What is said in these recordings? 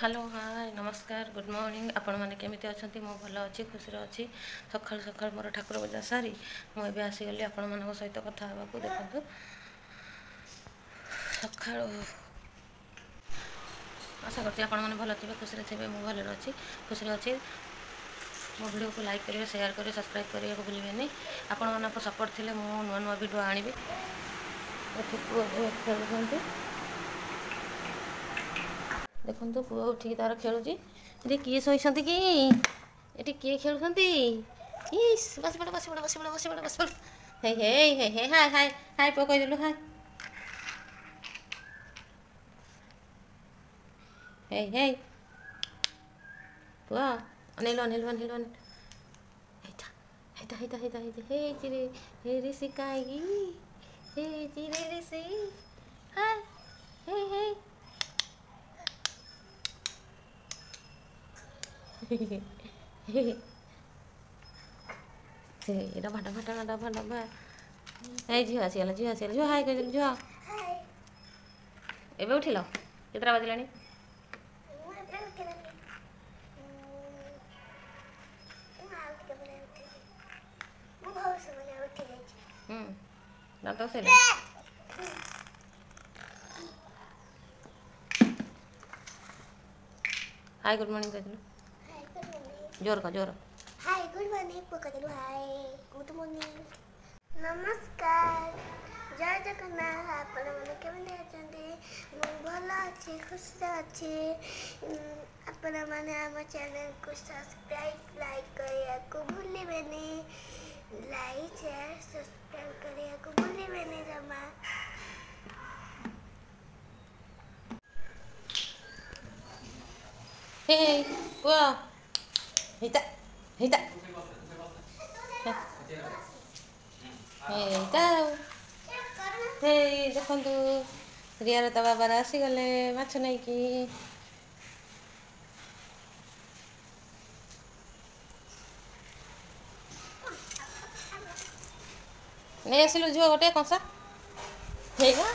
hello hi नमस्कार good morning आपण मैंने केमिति अच्छा मु भल अच्छी खुशी अच्छी सका सका मोर ठाकुर पूजा सारी मुझे आसीगली आपण मान सहित कथा देखो सका आशा करती आपण मैंने भल थे खुशी थे मुझे भल अच्छी खुशी अच्छी मो वीडियो को लाइक करेंगे शेयर करेंगे सब्सक्राइब करने को भूलें आपण मान सपोर्ट थे मुझे नुआ नुआ वीडियो आनी खेलुंट देखो पुआ उठिक तार खेलुची ये किए शोती कि ये किए खेलुंट बस पड़ बस पड़ बस पड़ बस पड़ बस पड़ हे हे हे हे हाय हाय हाय पुआ कहीदेलु हाय हे हे पुआ अनिल अनिल अनिल अनिल हेता हेता हेता हेता हे चिरे हे ऋषि काई हे चिरे ऋषि हाय हे हे डबा डबा डबा डबा डबा झील आसीगला झील आसीगला झुआ हाय कह झुआ एबे उठिल केतरा बाजिलानी दांत से हाय गुड मॉर्निंग कह जोर का जोर हाय गुड मॉर्निंग पकड़ो हाय गुड मॉर्निंग नमस्कार जय जगन्नाथ आपण माने केमने अछंती मु भल अछि खुश अछि आपण माने हम चैनल को सब्सक्राइब लाइक करिया को भूलिबेनी लाइक शेयर सब्सक्राइब करिया को भूलिबेनी जमा हे पुआ हेता हेता हेता हे देखंतु रियार ता बाबा आसीगले माछ नहीं कि नहीं आसिलु झुआ गोटे कंसा हेगा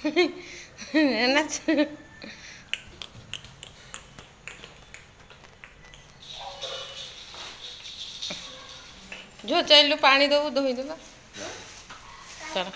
नाच जो चलू पानी दबू धोईदेबा चल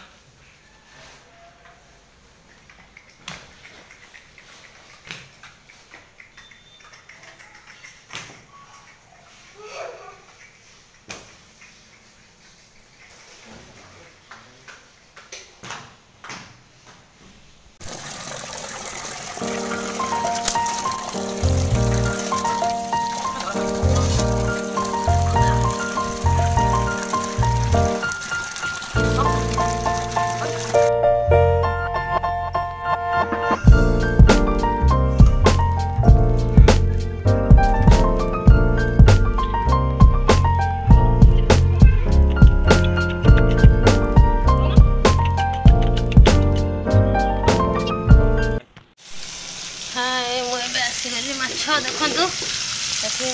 देखु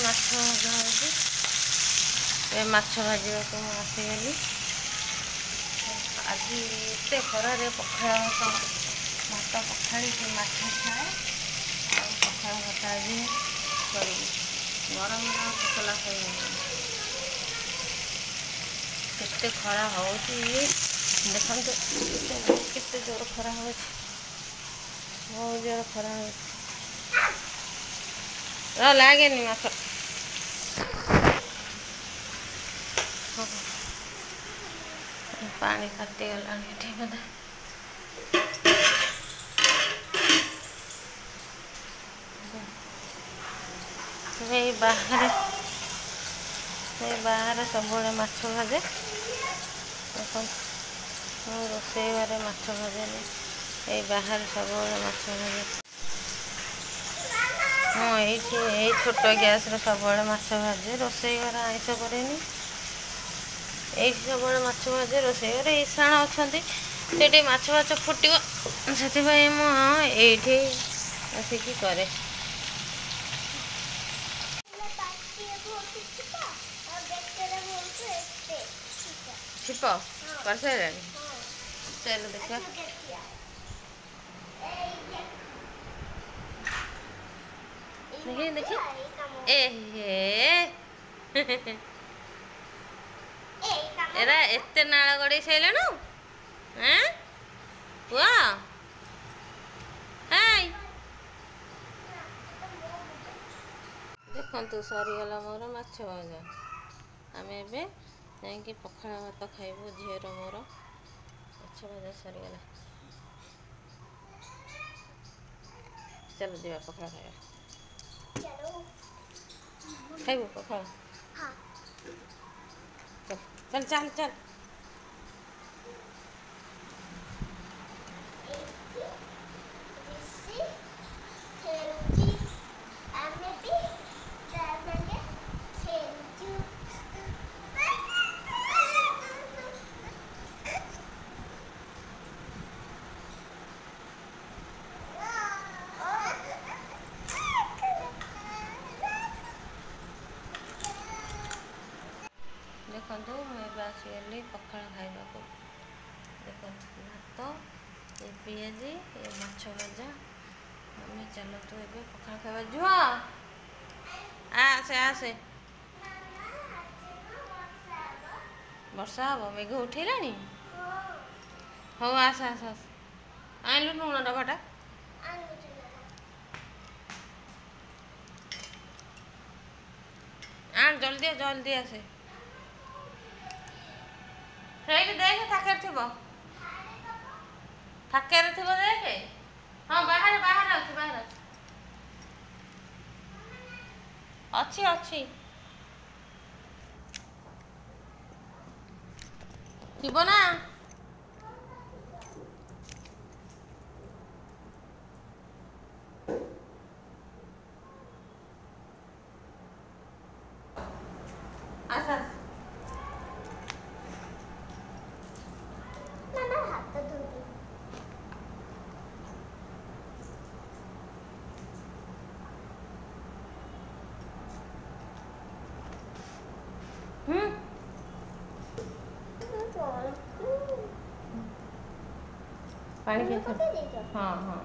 ये माछ भाजा को आसीगली आज एत खरार पखाड़ भात पखाड़ी माछ खाए पखाड़ भात आज करी गरम तसला खाते खरा हो देखो केते जोर खरा हो बहुत जोर खरा हो लगे नि माछ पानी काटी गला बोधे बाहर सब माछ भाजे देखो रोसई बारे माछ भाजे ये बाहर सब माछ भाजे हाँ ये छोट गैस सब माछ भाजे रोसई घर आइस कैनि ये सब माछ भाजे रोसई घर ईशाण अच्छा से माछ भाच फुटो से मुझे आसिक करे छिप कर सारे चलो देखा देखिए देखिए ए एरा एते नाल गड़े सैलनु हैं पुआ हाय देखु सरीगला मोर माछ भजा आम ए जाकि पखाड़ भात खाइबू झीर मोर माछ भजा सरीगला चलो जा पखाड़ खाइबा खाइबू पखाड़ चल चल चल चल देखो मुझे आसगली पखाड़ खाइबा को देखो भात ये पियाजी ये माछ भजा आम चलो तू ए पखाड़ खाइबा जुआ आसे आसे वर्षा हम मेघ उठेलानी हो आस आस आस आइलु लुण डबाटा आन जल्दी जल्दी आसे देख ठाके ठाके देख हाँ बाहर बाहर अच्छी बाहर अच्छी अच्छी थी ना आस आस पानी के हाँ हाँ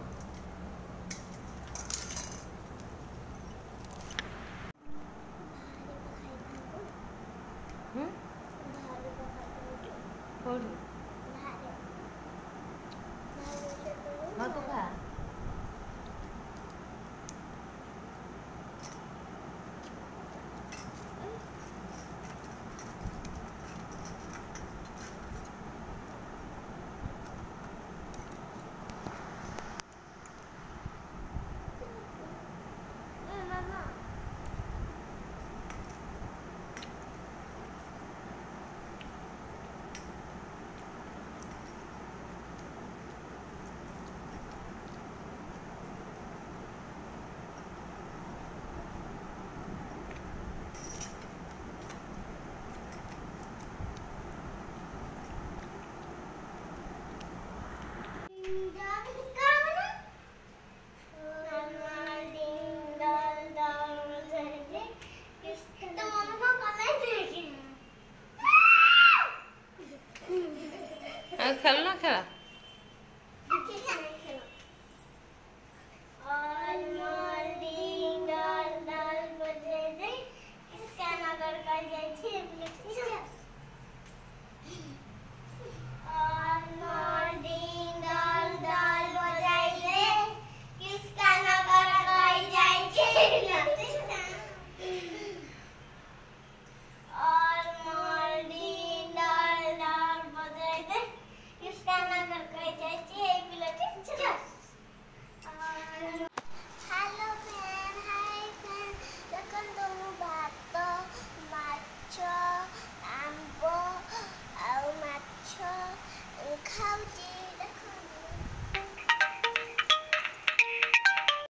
खेल ना खेला